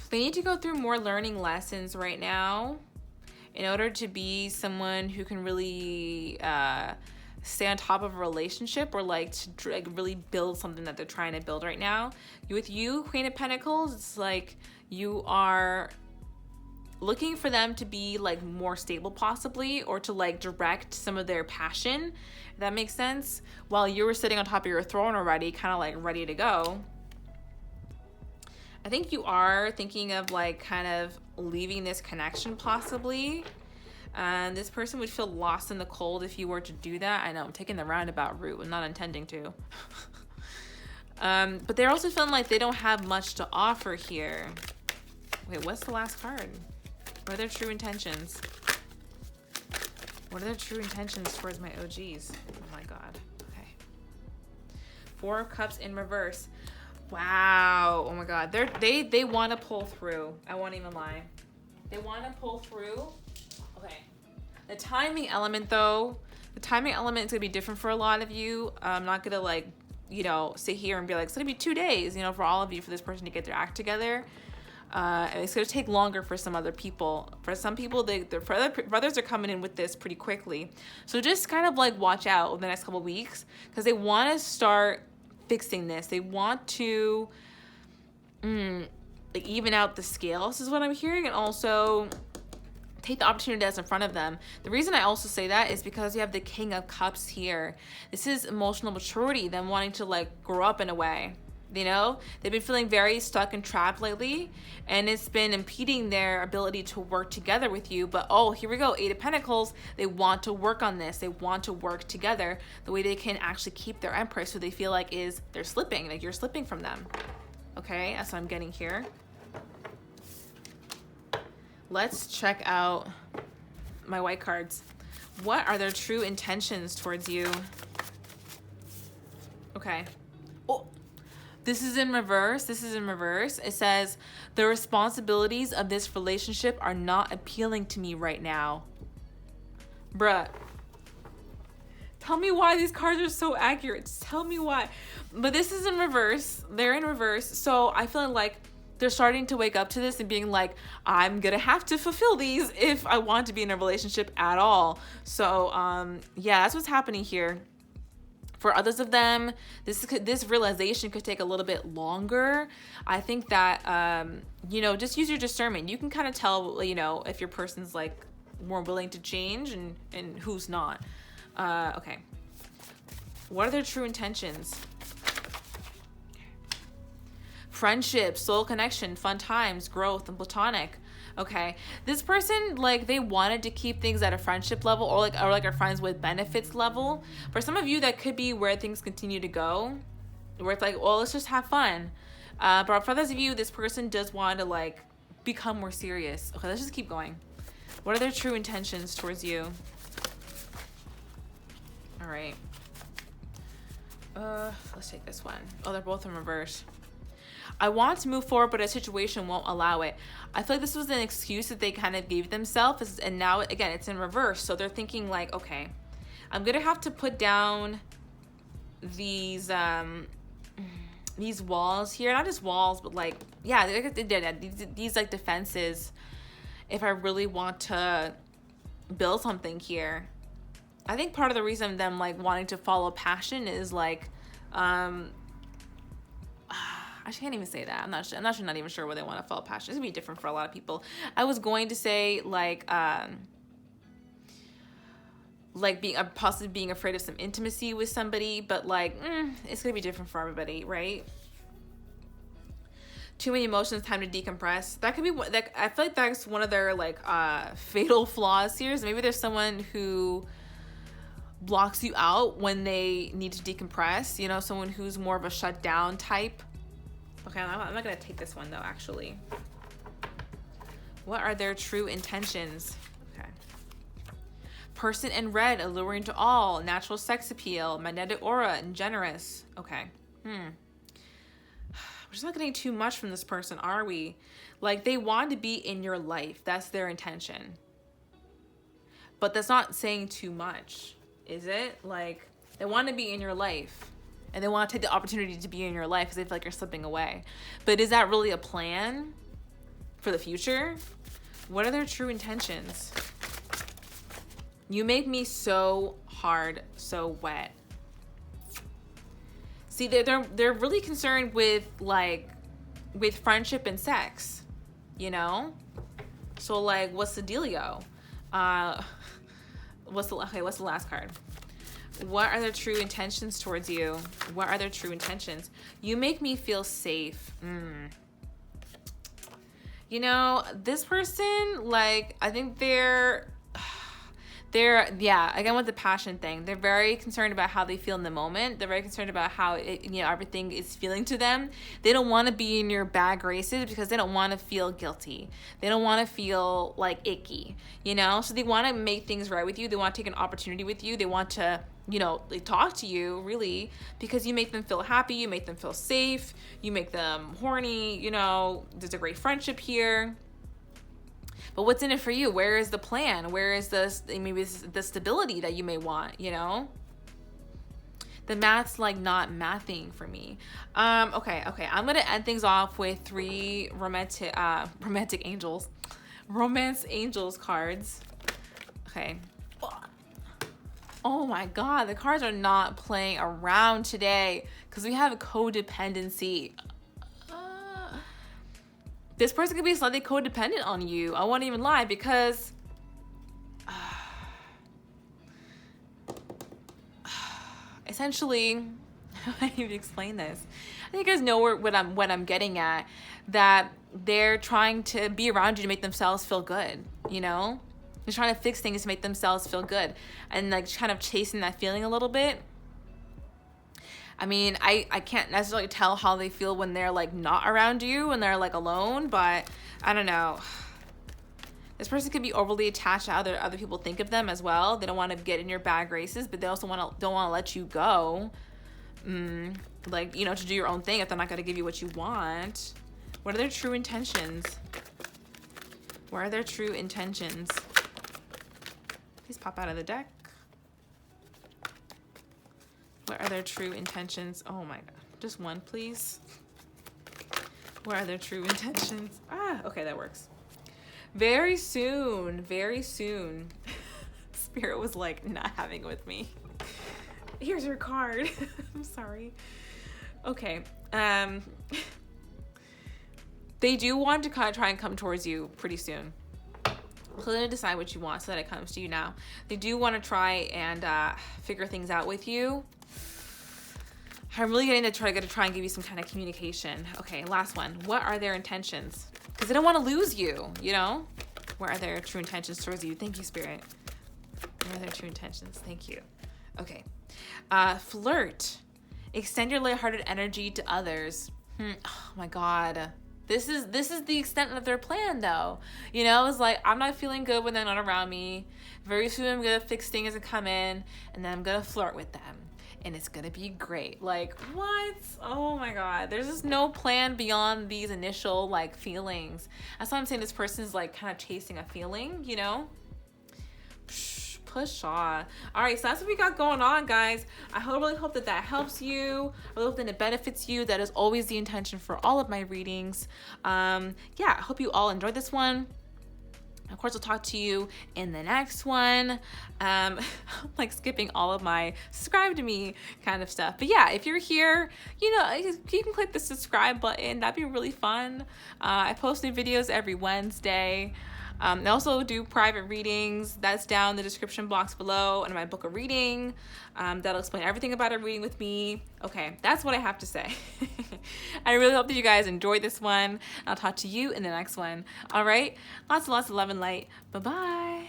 They need to go through more learning lessons right now in order to be someone who can really stay on top of a relationship, or like to like really build something that they're trying to build right now. With you, Queen of Pentacles, it's like you are looking for them to be like more stable possibly, or to like direct some of their passion, if that makes sense, while you were sitting on top of your throne already, kind of like ready to go. I think you are thinking of like kind of leaving this connection possibly. And this person would feel lost in the cold if you were to do that. I know I'm taking the roundabout route. I'm not intending to. But they're also feeling like they don't have much to offer here. Wait, what's the last card? What are their true intentions? What are their true intentions towards my OGs? Oh my God. Okay. Four of Cups in reverse. Wow. Oh my God. They want to pull through. I won't even lie. They want to pull through. Okay. The timing element though, the timing element is gonna be different for a lot of you. I'm not gonna like, you know, sit here and be like, it's gonna be 2 days, you know, for all of you, for this person to get their act together. And it's going to take longer for some other people. For some people, their brothers are coming in with this pretty quickly. So just kind of like watch out over the next couple weeks, because they want to start fixing this. They want to like even out the scales is what I'm hearing, and also take the opportunity that's in front of them. The reason I also say that is because you have the King of Cups here. This is emotional maturity, them wanting to like grow up in a way. You know, they've been feeling very stuck and trapped lately, and it's been impeding their ability to work together with you. But oh, here we go, 8 of Pentacles. They want to work on this. They want to work together the way they can actually keep their Empress, who they feel like is they're slipping, like you're slipping from them. Okay, that's what I'm getting here. Let's check out my white cards. What are their true intentions towards you? Okay. Oh, this is in reverse. This is in reverse. It says, the responsibilities of this relationship are not appealing to me right now. Bruh. Tell me why these cards are so accurate. Just tell me why. But this is in reverse. They're in reverse. So I feel like they're starting to wake up to this and being like, I'm gonna have to fulfill these if I want to be in a relationship at all. So yeah, that's what's happening here. For others of them, this realization could take a little bit longer. I think that you know, just use your discernment. You can kind of tell, you know, if your person's like more willing to change and who's not. Okay, what are their true intentions? Friendship, soul connection, fun times, growth, and platonic. Okay, this person, like, they wanted to keep things at a friendship level, or like a friends with benefits level. For some of you, that could be where things continue to go, where it's like, well, let's just have fun. But for others of you, this person does want to like become more serious. Okay, let's just keep going. What are their true intentions towards you? All right. Let's take this one. Oh, they're both in reverse. I want to move forward, but a situation won't allow it. I feel like this was an excuse that they kind of gave themselves, and now, again, it's in reverse. So they're thinking like, okay, I'm going to have to put down these walls here. Not just walls, but like, yeah, these like defenses if I really want to build something here. I think part of the reason them like wanting to follow passion is like, I can't even say that. I'm not even sure where they want to follow passion. It's gonna be different for a lot of people. I was going to say like possibly being afraid of some intimacy with somebody, but like it's gonna be different for everybody, right? Too many emotions, time to decompress. That could be what, like, I feel like that's one of their like fatal flaws here. So maybe there's someone who blocks you out when they need to decompress. You know, someone who's more of a shutdown type. Okay, I'm not gonna take this one though, actually. What are their true intentions? Okay. Person in red, alluring to all, natural sex appeal, magnetic aura, and generous. Okay. We're just not getting too much from this person, are we? Like, they want to be in your life. That's their intention. But that's not saying too much, is it? Like, they want to be in your life. And they want to take the opportunity to be in your life because they feel like you're slipping away. But is that really a plan for the future? What are their true intentions? You make me so hard, so wet. See, they're really concerned with with friendship and sex, you know? So like, what's the dealio? What's the last card? What are their true intentions towards you? What are their true intentions? You make me feel safe. You know, this person, like, I think they're, yeah, again with the passion thing, they're very concerned about how they feel in the moment. They're very concerned about how everything is feeling to them. They don't want to be in your bad graces because they don't want to feel guilty. They don't want to feel like icky, you know? So they want to make things right with you. They want to take an opportunity with you. They want to, they talk to you really because you make them feel happy. You make them feel safe. You make them horny. There's a great friendship here. But what's in it for you? Where is the plan? Where is the stability that you may want, The math's like not mathing for me. Okay. I'm gonna end things off with 3 romantic angels. Romance angels cards. Okay. Oh my God, the cards are not playing around today because we have codependency. This person could be slightly codependent on you. I won't even lie, because essentially, how do I even explain this? I think you guys know what I'm getting at. That they're trying to be around you to make themselves feel good. You know, they're trying to fix things to make themselves feel good, and like kind of chasing that feeling a little bit. I mean, I can't necessarily tell how they feel when they're like not around you, when they're like alone, but I don't know. This person could be overly attached to how other people think of them as well. They don't want to get in your bad graces, but they also don't want to let you go. Like, you know, to do your own thing if they're not going to give you what you want. What are their true intentions? What are their true intentions? Please pop out of the deck. What are their true intentions? Oh my God. Just one, please. What are their true intentions? Okay, that works. Very soon, very soon. Spirit was like not having it with me. Here's your card. I'm sorry. Okay. They do want to kind of try and come towards you pretty soon. So then decide what you want so that it comes to you now. They do want to try and figure things out with you. I'm really getting to try and give you some kind of communication. Okay, last one. What are their intentions? Because they don't want to lose you, you know? What are their true intentions towards you? Thank you, Spirit. What are their true intentions? Thank you. Okay. Flirt. Extend your lighthearted energy to others. Oh my God. This is the extent of their plan, though. You know, it's like, I'm not feeling good when they're not around me. Very soon I'm going to fix things and come in, and then I'm going to flirt with them. And it's gonna be great. Like, what? Oh my God. There's just no plan beyond these initial like feelings. That's why I'm saying this person's like kind of chasing a feeling, you know? Push on. All right, so that's what we got going on, guys. I really hope that helps you. I really hope that it benefits you. That is always the intention for all of my readings. Yeah, I hope you all enjoyed this one. Of course, I'll talk to you in the next one. I'm like skipping all of my subscribe to me kind of stuff. But yeah, if you're here, you know, you can click the subscribe button. That'd be really fun. I post new videos every Wednesday. I also do private readings. That's down in the description box below, and my book a reading. That'll explain everything about a reading with me. Okay, that's what I have to say. I really hope that you guys enjoyed this one. I'll talk to you in the next one. All right, lots and lots of love and light. Bye-bye.